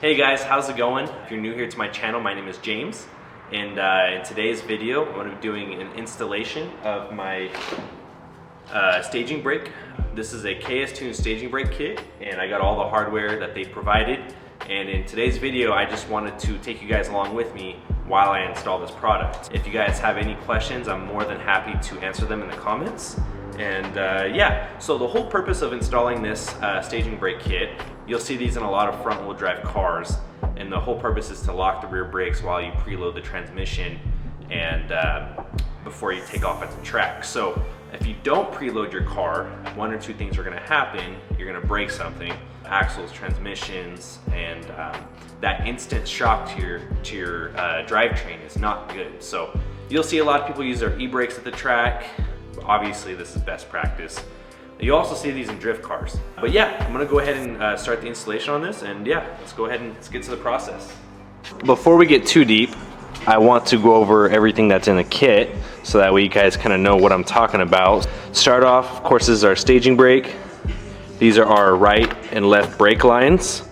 Hey guys, how's it going? If you're new here to my channel, my name is James, and in today's video I'm going to be doing an installation of my staging brake. This is a KS-Tune staging brake kit, and I got all the hardware that they provided, and in today's video I just wanted to take you guys along with me while I install this product. If you guys have any questions, I'm more than happy to answer them in the comments. And yeah, so the whole purpose of installing this staging brake kit, you'll see these in a lot of front wheel drive cars, and the whole purpose is to lock the rear brakes while you preload the transmission and before you take off at the track. So if you don't preload your car, one or two things are going to happen. You're going to break something, axles, transmissions, and that instant shock to your drivetrain is not good. So you'll see a lot of people use their e-brakes at the track. Obviously this is best practice. You also see these in drift cars. But yeah, I'm gonna go ahead and start the installation on this, and yeah, let's go ahead and let's get to the process. Before we get too deep, I want to go over everything that's in the kit so that way you guys kind of know what I'm talking about. Start off, of course, this is our staging brake. These are our right and left brake lines.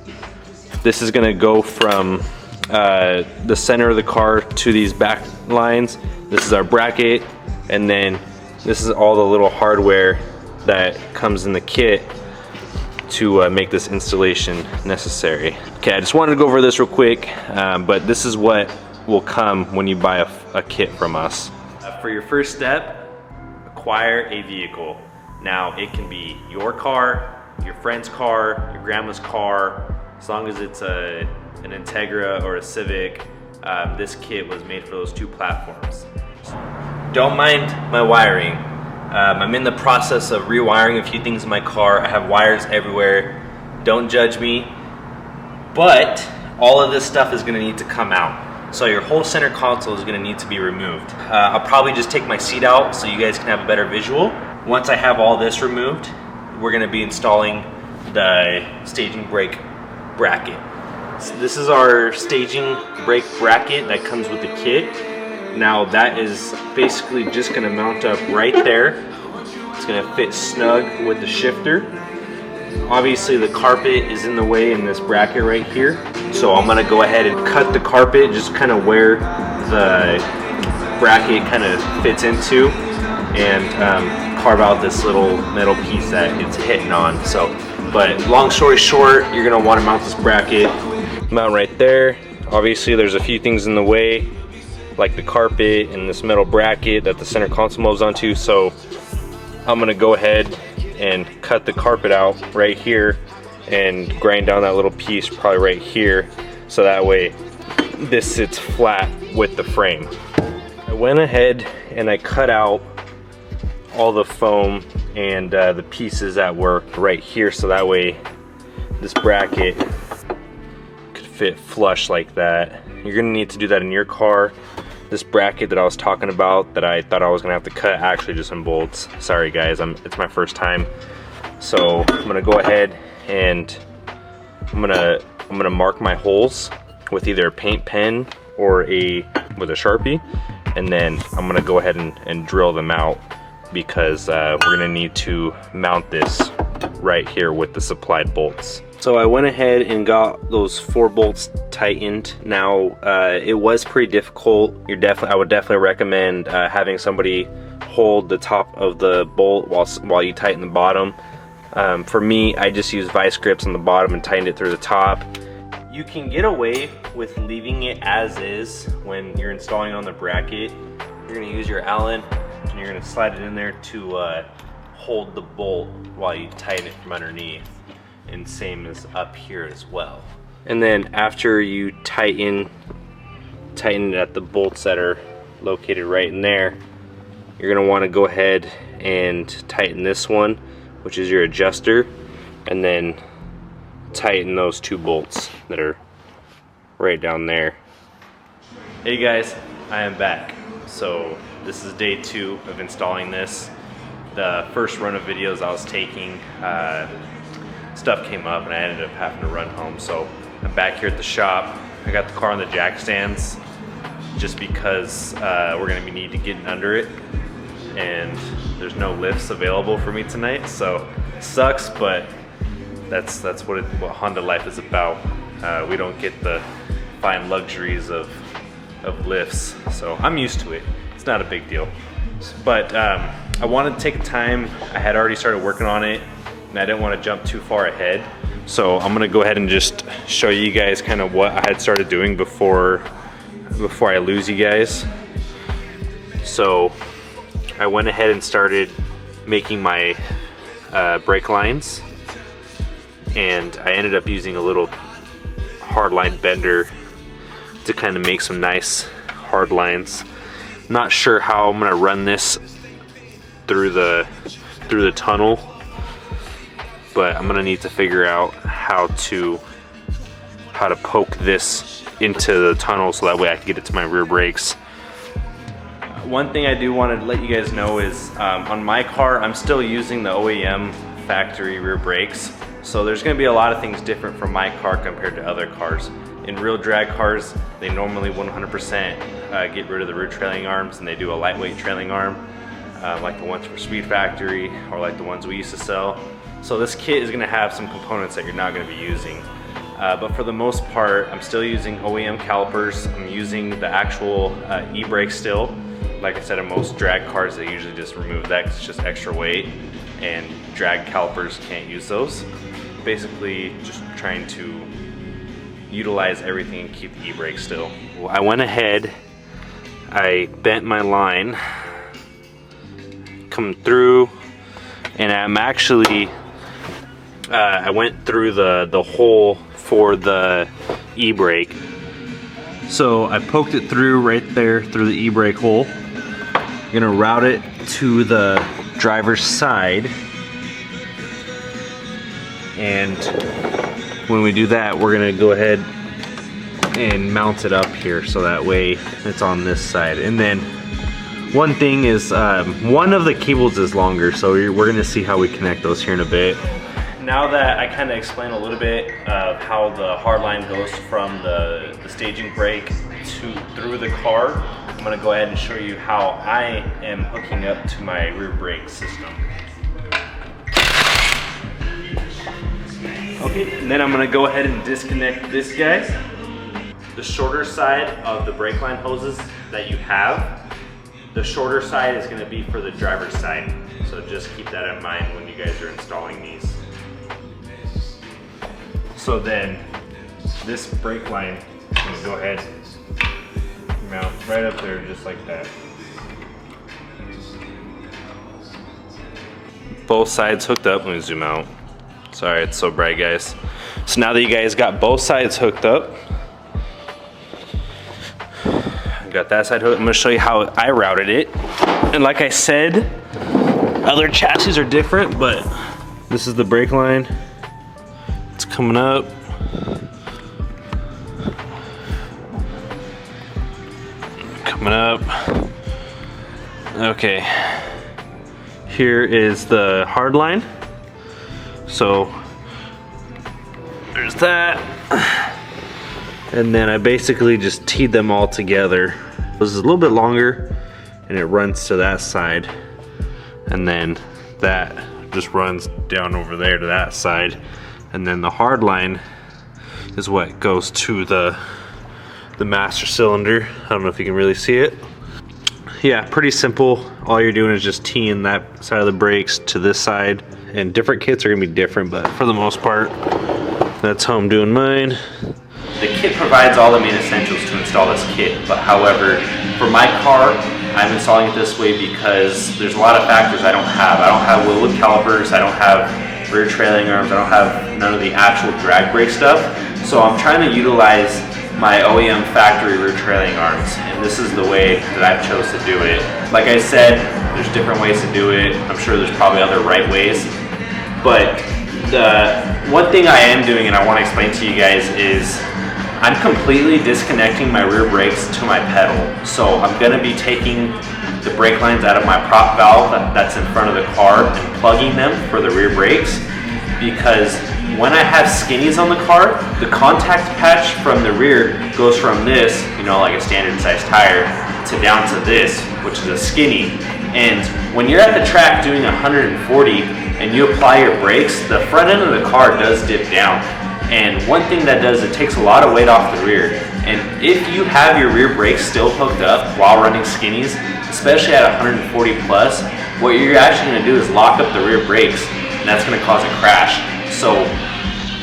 This is gonna go from the center of the car to these back lines. This is our bracket, and then this is all the little hardware that comes in the kit to make this installation necessary. Okay, I just wanted to go over this real quick, but this is what will come when you buy a kit from us. For your first step, acquire a vehicle. Now, it can be your car, your friend's car, your grandma's car, as long as it's an Integra or a Civic. This kit was made for those two platforms. Don't mind my wiring. I'm in the process of rewiring a few things in my car. I have wires everywhere. Don't judge me. But all of this stuff is gonna need to come out. So your whole center console is gonna need to be removed. I'll probably just take my seat out so you guys can have a better visual. Once I have all this removed, we're gonna be installing the staging brake bracket. So this is our staging brake bracket that comes with the kit. Now that is basically just gonna mount up right there. It's gonna fit snug with the shifter. Obviously the carpet is in the way in this bracket right here. So I'm gonna go ahead and cut the carpet just kind of where the bracket kind of fits into, and carve out this little metal piece that it's hitting on. So, but long story short, you're gonna wanna mount this bracket. Mount right there. Obviously there's a few things in the way, like the carpet and this metal bracket that the center console moves onto. So I'm gonna go ahead and cut the carpet out right here and grind down that little piece probably right here, so that way this sits flat with the frame. I went ahead and I cut out all the foam and the pieces that were right here, so that way this bracket could fit flush like that. You're gonna need to do that in your car. This bracket that I was talking about that I thought I was gonna have to cut actually just in bolts. Sorry guys, it's my first time. So I'm gonna go ahead and I'm gonna mark my holes with either a paint pen or with a Sharpie, and then I'm gonna go ahead and drill them out, because we're gonna need to mount this right here with the supplied bolts. So I went ahead and got those 4 bolts tightened. Now it was pretty difficult. I would definitely recommend having somebody hold the top of the bolt while you tighten the bottom. For me, I just used vice grips on the bottom and tightened it through the top. You can get away with leaving it as is when you're installing on the bracket. You're gonna use your Allen and you're gonna slide it in there to hold the bolt while you tighten it from underneath. And same as up here as well. And then after you tighten it at the bolts that are located right in there, you're gonna wanna go ahead and tighten this one, which is your adjuster, and then tighten those 2 bolts that are right down there. Hey guys, I am back. So this is day 2 of installing this. The first run of videos I was taking, stuff came up and I ended up having to run home. So I'm back here at the shop. I got the car on the jack stands just because we're gonna need to get under it, and there's no lifts available for me tonight, so sucks, but that's what Honda life is about. We don't get the fine luxuries of lifts, so I'm used to it. It's not a big deal. But I wanted to take time. I had already started working on it, and I didn't want to jump too far ahead. So I'm gonna go ahead and just show you guys kind of what I had started doing before I lose you guys. So I went ahead and started making my brake lines, and I ended up using a little hard line bender to kind of make some nice hard lines. Not sure how I'm gonna run this through the tunnel, but I'm gonna need to figure out how to poke this into the tunnel so that way I can get it to my rear brakes. One thing I do want to let you guys know is on my car, I'm still using the OEM factory rear brakes. So there's going to be a lot of things different from my car compared to other cars. In real drag cars, they normally 100% get rid of the rear trailing arms, and they do a lightweight trailing arm, like the ones for Speed Factory or like the ones we used to sell. So this kit is going to have some components that you're not going to be using. But for the most part, I'm still using OEM calipers. I'm using the actual e-brake still. Like I said, in most drag cars, they usually just remove that 'cause it's just extra weight, and drag calipers can't use those. Basically, just trying to utilize everything and keep the e-brake still. I went ahead, I bent my line, come through, and I'm actually, I went through the hole for the e-brake. So I poked it through right there through the e-brake hole. I'm gonna route it to the driver's side, and when we do that, we're gonna go ahead and mount it up here so that way it's on this side. And then one thing is one of the cables is longer, so we're gonna see how we connect those here in a bit. Now that I kind of explained a little bit of how the hard line goes from the staging brake through the car, I'm going to go ahead and show you how I am hooking up to my rear brake system. Okay, and then I'm going to go ahead and disconnect this guy. The shorter side of the brake line hoses that you have, the shorter side is going to be for the driver's side. So just keep that in mind when you guys are installing these. So then this brake line, I'm going to go ahead and mount right up there just like that. Both sides hooked up. Let me zoom out. Sorry, it's so bright, guys. So now that you guys got both sides hooked up, got that side hooked, I'm going to show you how I routed it. And like I said, other chassis are different, but this is the brake line. It's coming up. Coming up. Okay. Here is the hard line. So there's that. And then I basically just teed them all together. This is a little bit longer and it runs to that side. And then that just runs down over there to that side. And then the hard line is what goes to the master cylinder. I don't know if you can really see it. Yeah, pretty simple. All you're doing is just teeing that side of the brakes to this side. And different kits are gonna be different, but for the most part, that's how I'm doing mine. The kit provides all the main essentials to install this kit, but however, for my car, I'm installing it this way because there's a lot of factors I don't have. I don't have wheel lip calipers, I don't have rear trailing arms, I don't have none of the actual drag brake stuff. So I'm trying to utilize my OEM factory rear trailing arms, and this is the way that I've chose to do it. Like I said, there's different ways to do it. I'm sure there's probably other right ways, but the one thing I am doing and I want to explain to you guys is I'm completely disconnecting my rear brakes to my pedal. So I'm going to be taking the brake lines out of my prop valve that's in front of the car and plugging them for the rear brakes, because when I have skinnies on the car, the contact patch from the rear goes from this, you know, like a standard size tire, to down to this, which is a skinny. And when you're at the track doing 140 and you apply your brakes, the front end of the car does dip down. And one thing that does, it takes a lot of weight off the rear. And if you have your rear brakes still hooked up while running skinnies, especially at 140 plus, what you're actually going to do is lock up the rear brakes, and that's going to cause a crash. So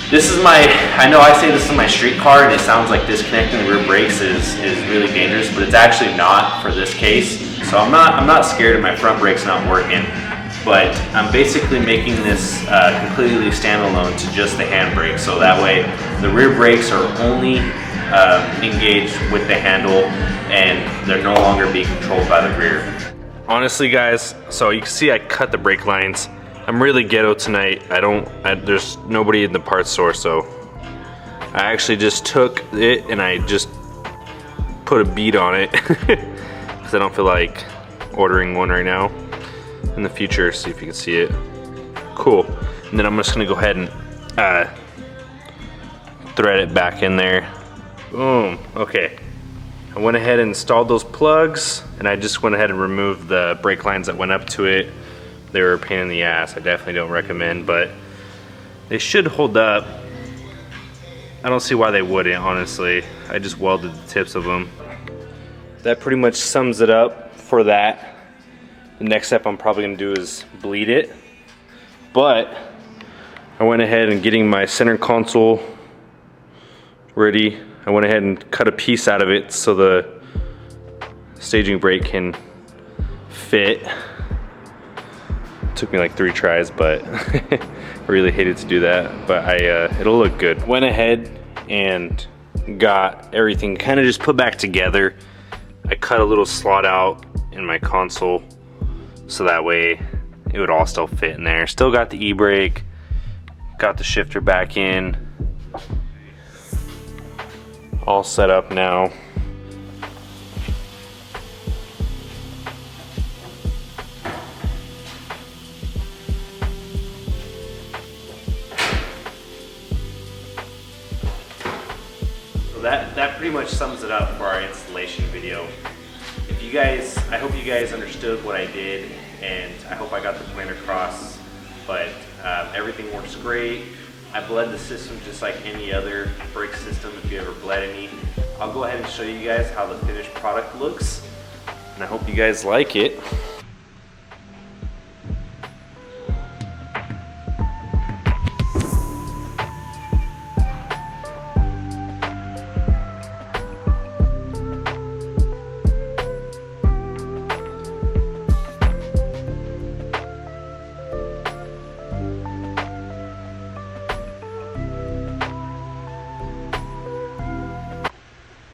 this is my, I know I say this is my street car and it sounds like disconnecting the rear brakes is really dangerous, but it's actually not for this case. So I'm not scared of my front brakes not working, but I'm basically making this completely standalone to just the handbrake. So that way the rear brakes are only engaged with the handle and they're no longer being controlled by the rear. Honestly guys, so you can see I cut the brake lines. I'm really ghetto tonight. There's nobody in the parts store, so I actually just took it and I just put a bead on it because I don't feel like ordering one right now. In the future, see if you can see it. Cool. And then I'm just gonna go ahead and thread it back in there. Boom. Okay. I went ahead and installed those plugs, and I just went ahead and removed the brake lines that went up to it. They were a pain in the ass. I definitely don't recommend, but they should hold up. I don't see why they wouldn't, honestly. I just welded the tips of them. That pretty much sums it up for that. The next step I'm probably gonna do is bleed it. But I went ahead and getting my center console ready. I went ahead and cut a piece out of it so the staging brake can fit. Took me like 3 tries, but I really hated to do that, but it'll look good. Went ahead and got everything kind of just put back together. I cut a little slot out in my console so that way it would all still fit in there. Still got the e-brake, got the shifter back in, all set up now. That pretty much sums it up for our installation video. If you guys, I hope you guys understood what I did, and I hope I got the point across, but everything works great. I bled the system just like any other brake system if you ever bled any. I'll go ahead and show you guys how the finished product looks, and I hope you guys like it.